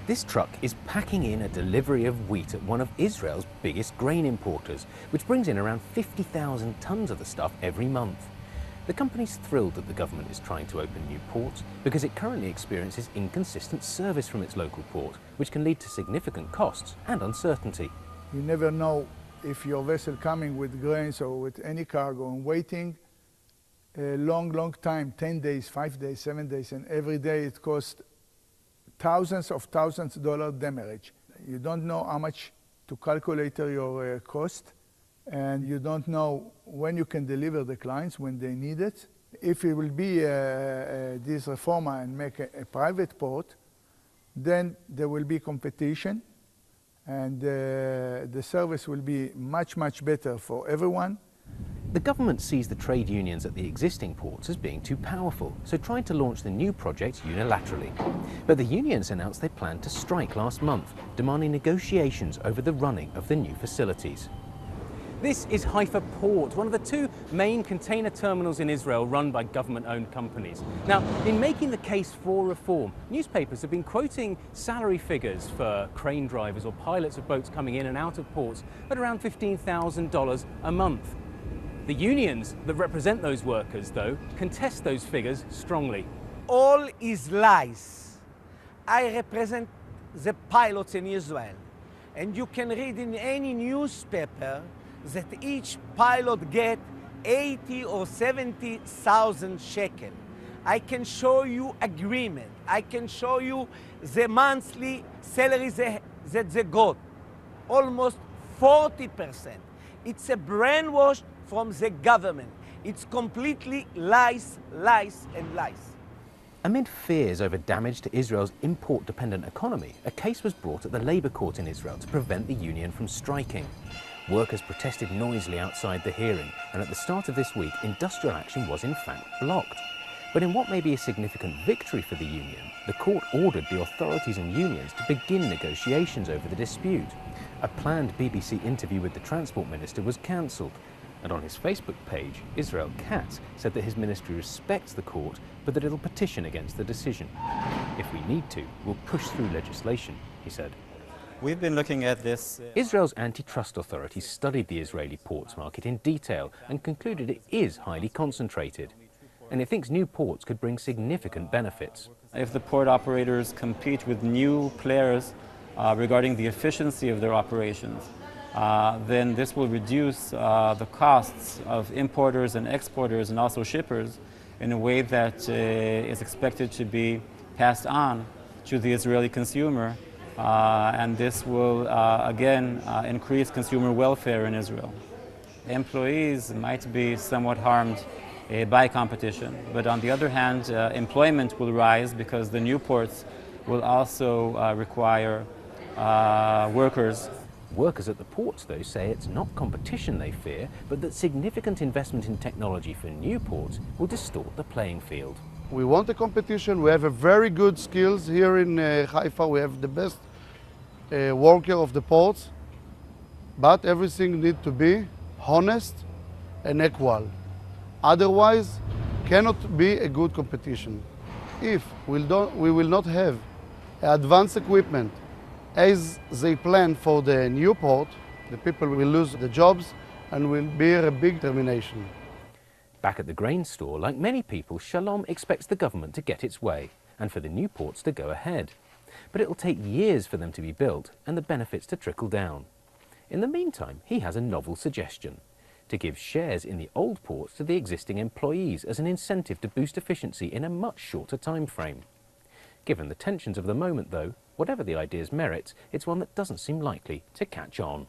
This truck is packing in a delivery of wheat at one of Israel's biggest grain importers, which brings in around 50,000 tons of the stuff every month. The company's thrilled that the government is trying to open new ports because it currently experiences inconsistent service from its local port, which can lead to significant costs and uncertainty. You never know if your vessel coming with grains or with any cargo and waiting a long time, 10 days, 5 days, 7 days, and every day it costs thousands of dollars damage. You don't know how much to calculate your cost, and you don't know when you can deliver the clients when they need it. If it will be this reformer and make a private port, then there will be competition, and the service will be much better for everyone. The government sees the trade unions at the existing ports as being too powerful, so tried to launch the new project unilaterally. But the unions announced they planned to strike last month, demanding negotiations over the running of the new facilities. This is Haifa Port, one of the two main container terminals in Israel run by government-owned companies. Now, in making the case for reform, newspapers have been quoting salary figures for crane drivers or pilots of boats coming in and out of ports at around $15,000 a month. The unions that represent those workers, though, contest those figures strongly. All is lies. I represent the pilots in Israel, and you can read in any newspaper that each pilot get 80 or 70,000 shekel. I can show you agreement. I can show you the monthly salaries that they got, almost 40%. It's a brainwash from the government. It's completely lies, lies, and lies. Amid fears over damage to Israel's import-dependent economy, a case was brought at the Labour Court in Israel to prevent the union from striking. Workers protested noisily outside the hearing, and at the start of this week, industrial action was in fact blocked. But in what may be a significant victory for the union, the court ordered the authorities and unions to begin negotiations over the dispute. A planned BBC interview with the Transport Minister was cancelled, and on his Facebook page, Israel Katz said that his ministry respects the court, but that it'll petition against the decision. If we need to, we'll push through legislation, he said. We've been looking at this. Israel's antitrust authorities studied the Israeli ports market in detail and concluded it is highly concentrated. And it thinks new ports could bring significant benefits. If the port operators compete with new players regarding the efficiency of their operations, then this will reduce the costs of importers and exporters and also shippers in a way that is expected to be passed on to the Israeli consumer. And this will, again, increase consumer welfare in Israel. Employees might be somewhat harmed by competition, but on the other hand, employment will rise because the new ports will also require workers. Workers at the ports, though, say it's not competition they fear, but that significant investment in technology for new ports will distort the playing field. We want a competition. We have a very good skills here in Haifa. We have the best worker of the ports, but everything needs to be honest and equal. Otherwise, cannot be a good competition. If we will not have advanced equipment as they plan for the new port, the people will lose the jobs and will be a big termination. Back at the grain store, like many people, Shalom expects the government to get its way and for the new ports to go ahead. But it'll take years for them to be built and the benefits to trickle down. In the meantime, he has a novel suggestion: to give shares in the old ports to the existing employees as an incentive to boost efficiency in a much shorter time frame. Given the tensions of the moment, though, whatever the idea's merits, it's one that doesn't seem likely to catch on.